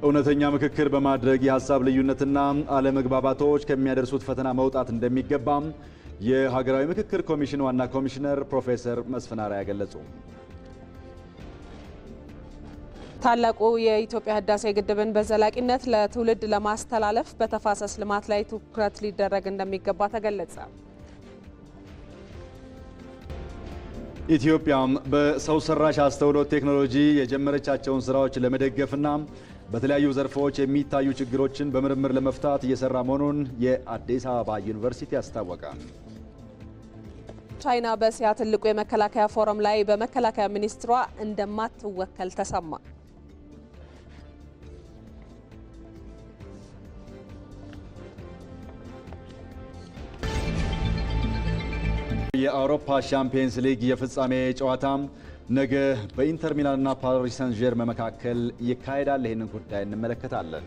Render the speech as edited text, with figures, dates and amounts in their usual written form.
እውነተኛ ምክክር በማድረግ የሐሳብ ልዩነትና አለመግባባቶች ከሚያደርሱት ፈተና መውጣት እንደሚገባም የሀገራዊ ምክክር ኮሚሽን ዋና ኮሚሽነር ፕሮፌሰር መስፍን አርአያ ገለጹ። ታላቁ የኢትዮጵያ ህዳሴ ግድብን በዘላቂነት ለትውልድ ለማስተላለፍ በተፋሰስ ልማት ላይ ትኩረት ሊደረግ እንደሚገባ ተገለጸ። ኢትዮጵያም በሰው ሰራሽ አስተውሎት ቴክኖሎጂ የጀመረቻቸውን ስራዎች ለመደገፍና በተለያዩ ዘርፎች የሚታዩ ችግሮችን በምርምር ለመፍታት እየሰራ መሆኑን የአዲስ አበባ ዩኒቨርሲቲ አስታወቀ። ቻይና በእስያ ትልቁ የመከላከያ ፎረም ላይ በመከላከያ ሚኒስትሯ እንደማትወከል ተሰማ። የአውሮፓ ሻምፒየንስ ሊግ የፍጻሜ ጨዋታ ነገ በኢንተር ሚላንና ፓሪስ ሰን ዠርመን መካከል ይካሄዳል። ይህንን ጉዳይ እንመለከታለን።